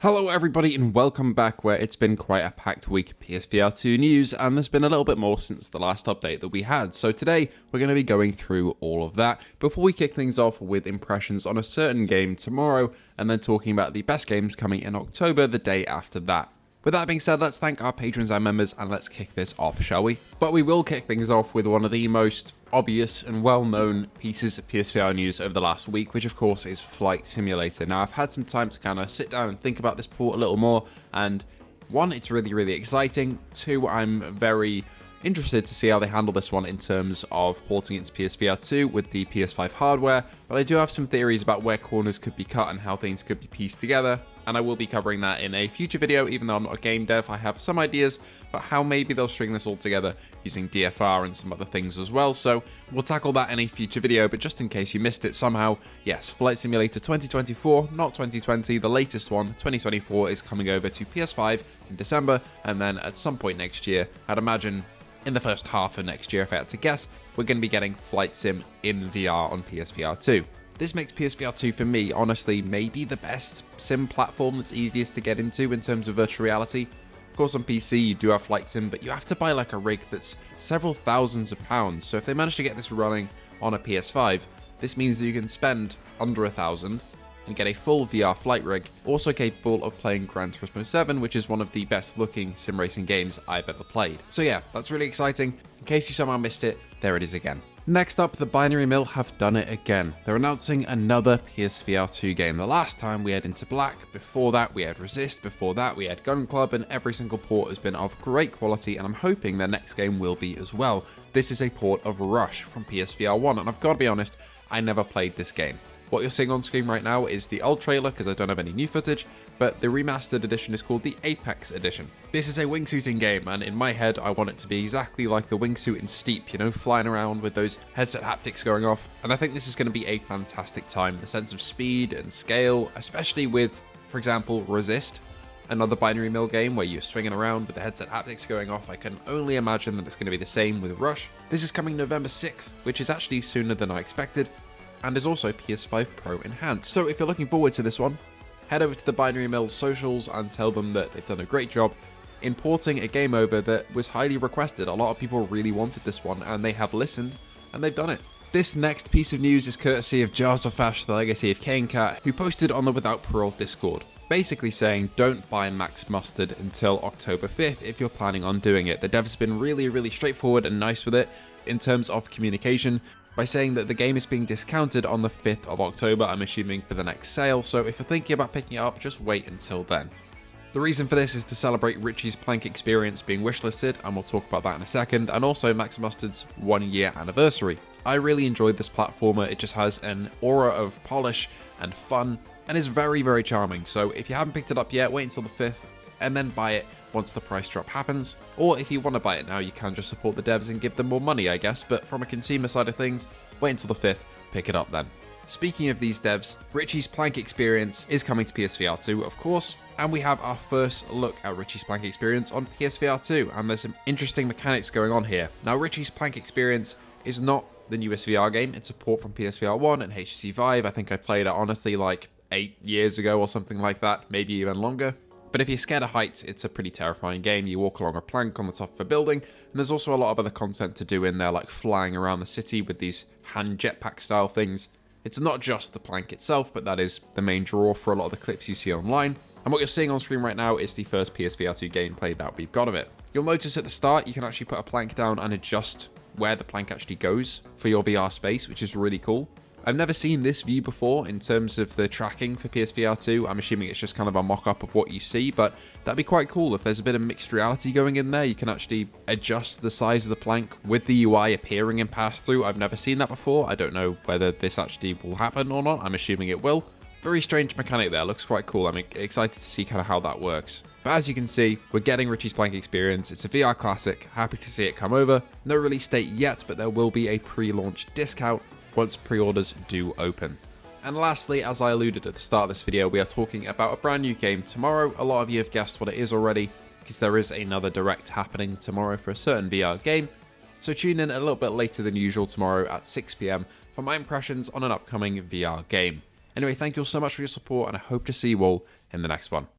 Hello everybody and welcome back, where it's been quite a packed week of PSVR2 news, and there's been a little bit more since the last update that we had. So today we're going to be going through all of that before we kick things off with impressions on a certain game tomorrow, and then talking about the best games coming in October the day after that. With that being said, let's thank our patrons and members and let's kick this off, shall we? But we will kick things off with one of the most obvious and well-known pieces of PSVR news over the last week, which of course is Flight Simulator. Now, I've had some time to kind of sit down and think about this port a little more, and one, it's really exciting. Two, I'm very interested to see how they handle this one in terms of porting it to PSVR2 with the PS5 hardware, but I do have some theories about where corners could be cut and how things could be pieced together, and I will be covering that in a future video. Even though I'm not a game dev, I have some ideas about how maybe they'll string this all together using DFR and some other things as well, so we'll tackle that in a future video. But just in case you missed it somehow, yes, Flight Simulator 2024, not 2020, the latest one, 2024, is coming over to PS5 in December, and then at some point next year, I'd imagine in the first half of next year, if I had to guess, we're going to be getting Flight Sim in VR on PSVR 2. This makes PSVR 2 for me, honestly, maybe the best sim platform that's easiest to get into in terms of virtual reality. Of course, on PC you do have Flight Sim, but you have to buy like a rig that's several thousands of pounds. So if they manage to get this running on a PS5, this means that you can spend under $1,000 and get a full VR flight rig, also capable of playing Gran Turismo 7, which is one of the best looking sim racing games I've ever played. So yeah, that's really exciting. In case you somehow missed it, there it is again. Next up, the Binary Mill have done it again. They're announcing another PSVR 2 game. The last time we had Into Black, before that we had Resist, before that we had Gun Club, and every single port has been of great quality, and I'm hoping their next game will be as well. This is a port of Rush from PSVR 1, and I've got to be honest, I never played this game. What you're seeing on screen right now is the old trailer, because I don't have any new footage, but the remastered edition is called the Apex edition. This is a wingsuiting game, and in my head I want it to be exactly like the wingsuit in Steep, you know, flying around with those headset haptics going off, and I think this is going to be a fantastic time. The sense of speed and scale, especially with, for example, Resist, another Binary Mill game where you're swinging around with the headset haptics going off. I can only imagine that it's going to be the same with Rush. This is coming November 6th, which is actually sooner than I expected, and is also PS5 Pro enhanced. So if you're looking forward to this one, head over to the Binary Mill socials and tell them that they've done a great job importing a game over that was highly requested. A lot of people really wanted this one, and they have listened, and they've done it. This next piece of news is courtesy of Jarzofash, the Legacy of Kane Cat, who posted on the Without Parole Discord, basically saying don't buy Max Mustard until October 5th if you're planning on doing it. The devs have been really straightforward and nice with it in terms of communication, by saying that the game is being discounted on the 5th of October, I'm assuming for the next sale, so if you're thinking about picking it up, just wait until then. The reason for this is to celebrate Richie's Plank experience being wishlisted, and we'll talk about that in a second, and also Max Mustard's 1-year anniversary. I really enjoyed this platformer. It just has an aura of polish and fun, and is very charming, so if you haven't picked it up yet, wait until the 5th, and then buy it once the price drop happens. Or if you want to buy it now, you can just support the devs and give them more money, I guess, but from a consumer side of things, wait until the 5th, pick it up then. Speaking of these devs, Richie's Plank experience is coming to PSVR 2, of course, and we have our first look at Richie's Plank experience on PSVR 2, and there's some interesting mechanics going on here. Now, Richie's Plank experience is not the newest VR game. It's a port from PSVR 1 and HTC Vive. I think I played it honestly like 8 years ago or something like that, maybe even longer. But if you're scared of heights, it's a pretty terrifying game. You walk along a plank on the top of a building, and there's also a lot of other content to do in there, like flying around the city with these hand jetpack style things. It's not just the plank itself, but that is the main draw for a lot of the clips you see online. And what you're seeing on screen right now is the first PSVR 2 gameplay that we've got of it. You'll notice at the start, you can actually put a plank down and adjust where the plank actually goes for your VR space, which is really cool. I've never seen this view before in terms of the tracking for PSVR 2. I'm assuming it's just kind of a mock-up of what you see, but that'd be quite cool if there's a bit of mixed reality going in there. You can actually adjust the size of the plank with the UI appearing in pass-through. I've never seen that before. I don't know whether this actually will happen or not. I'm assuming it will. Very strange mechanic there. Looks quite cool. I'm excited to see kind of how that works. But as you can see, we're getting Richie's Plank experience. It's a VR classic. Happy to see it come over. No release date yet, but there will be a pre-launch discount once pre-orders do open. And lastly, as I alluded at the start of this video, we are talking about a brand new game tomorrow. A lot of you have guessed what it is already, because there is another direct happening tomorrow for a certain VR game. So tune in a little bit later than usual tomorrow at 6 PM for my impressions on an upcoming VR game. Anyway, thank you all so much for your support, and I hope to see you all in the next one.